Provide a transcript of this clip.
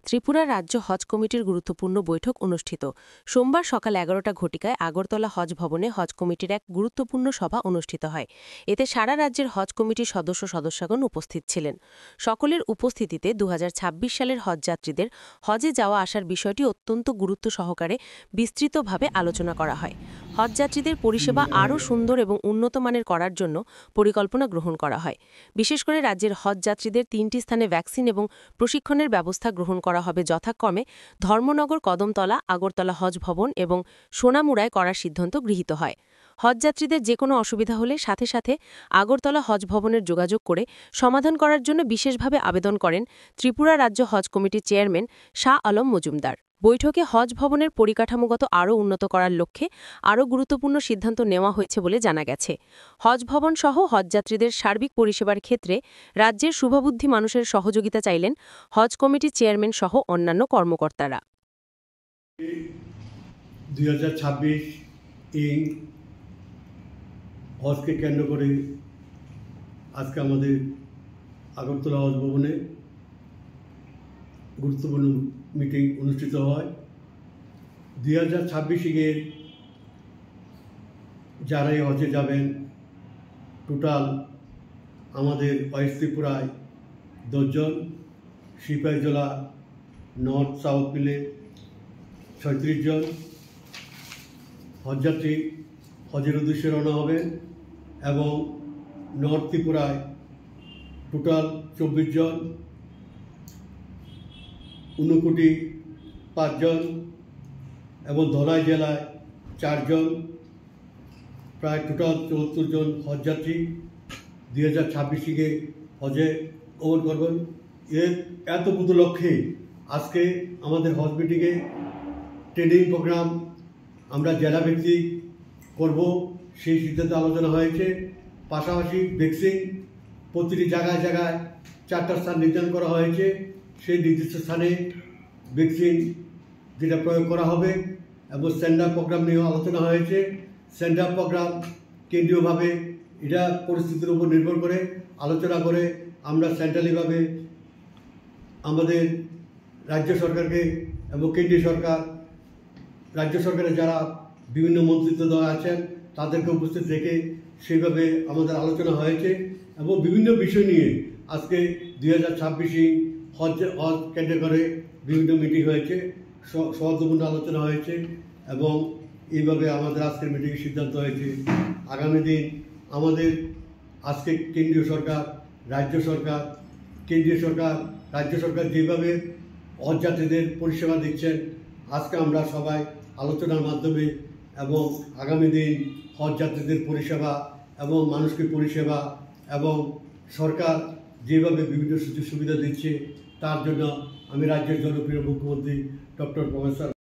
ত্রিপুরা রাজ্য হজ কমিটির গুরুত্বপূর্ণ বৈঠক অনুষ্ঠিত। সোমবার সকাল ১১টা ঘটিকায় আগরতলা হজ ভবনে হজ কমিটির এক গুরুত্বপূর্ণ সভা অনুষ্ঠিত হয়। এতে সারা রাজ্যের হজ কমিটির সদস্যগণ উপস্থিত ছিলেন। সকলের উপস্থিতিতে ২০২৬ সালের হজযাত্রীদের হজে যাওয়া আসার বিষয়টি অত্যন্ত গুরুত্ব সহকারে বিস্তৃতভাবে আলোচনা করা হয়। হজযাত্রীদের পরিষেবা আরও সুন্দর এবং উন্নত মানের করার জন্য পরিকল্পনা গ্রহণ করা হয়। বিশেষ করে রাজ্যের হজযাত্রীদের ৩টি স্থানে ভ্যাকসিন এবং প্রশিক্ষণের ব্যবস্থা গ্রহণ করা হবে যথাক্রমে ধর্মনগর, কদমতলা, আগরতলা হজ ভবন এবং সোনামুড়ায় করার সিদ্ধান্ত গৃহীত হয়। হজযাত্রীদের যে কোনো অসুবিধা হলে সাথে সাথে আগরতলা হজ ভবনের যোগাযোগ করে সমাধান করার জন্য বিশেষভাবে আবেদন করেন ত্রিপুরা রাজ্য হজ কমিটির চেয়ারম্যান শাহ আলম মজুমদার। বৈঠকে হজ ভবনের পরিকাঠামোগত আরও উন্নত করার লক্ষ্যে আরও গুরুত্বপূর্ণ সিদ্ধান্ত নেওয়া হয়েছে বলে জানা গেছে। হজ ভবন সহ হজযাত্রীদের সার্বিক পরিষেবার ক্ষেত্রে রাজ্যের শুভবুদ্ধি মানুষের সহযোগিতা চাইলেন হজ কমিটির চেয়ারম্যান সহ অন্যান্য কর্মকর্তারা। 2026 ইং হজকে কেন্দ্র করে আজকে আমাদের আগরতলা হজ ভবনে গুরুত্বপূর্ণ মিটিং অনুষ্ঠিত হয়। 2026 ইংয়ের যারাই হজে যাবেন, টোটাল আমাদের ওয়েস্ট ত্রিপুরায় 10 জন, সিপাহীজলা নর্থ সাউথ মিলে 36 জন হজযাত্রী হজের উদ্দেশ্যে রওনা হবেন এবং নর্থ ত্রিপুরায় টোটাল 24 জন, ঊনকোটি 5 জন এবং ধলাই জেলায় 4 জন, প্রায় টোটাল 74 জন হজযাত্রী 2026 হজে গমন করবেন। এত বুধ লক্ষ্যে আজকে আমাদের হজ মিটিংয়ে ট্রেনিং প্রোগ্রাম আমরা জেলাভিত্তিক করব, সেই সিদ্ধান্ত আলোচনা হয়েছে। পাশাপাশি ভ্যাকসিন প্রতিটি জায়গায় জায়গায় 4টা স্থান নির্ধারণ করা হয়েছে। সেই নির্দিষ্ট স্থানে ভ্যাকসিন যেটা প্রয়োগ করা হবে এবং স্ট্যান্ড আপ প্রোগ্রাম নিয়েও আলোচনা হয়েছে। স্ট্যান্ড আপ প্রোগ্রাম কেন্দ্রীয়ভাবে এটা পরিস্থিতির উপর নির্ভর করে আলোচনা করে আমরা সেন্ট্রালিভাবে আমাদের রাজ্য সরকারকে এবং কেন্দ্রীয় সরকার, রাজ্য সরকারের যারা বিভিন্ন মন্ত্রিত্ব দেওয়া আছেন তাদেরকে উপস্থিত রেখে সেইভাবে আমাদের আলোচনা হয়েছে এবং বিভিন্ন বিষয় নিয়ে আজকে 2026 হজ কেন্দ্র করে বিভিন্ন মিটিং হয়েছে, সৌহার্দ্যপূর্ণ আলোচনা হয়েছে এবং এইভাবে আমাদের আজকের মিটিংয়ে সিদ্ধান্ত হয়েছে আগামী দিন আমাদের আজকে কেন্দ্রীয় সরকার, রাজ্য সরকার, কেন্দ্রীয় সরকার, রাজ্য সরকার যেভাবে হজযাত্রীদের পরিষেবা দিচ্ছেন, আজকে আমরা সবাই আলোচনার মাধ্যমে এবং আগামী দিন হজযাত্রীদের পরিষেবা এবং মানুষকে পরিষেবা এবং সরকার যেভাবে বিভিন্ন সুযোগ সুবিধা দিচ্ছে তার জন্য আমি রাজ্যের জনপ্রিয় মুখ্যমন্ত্রী ডক্টর প্রফেসর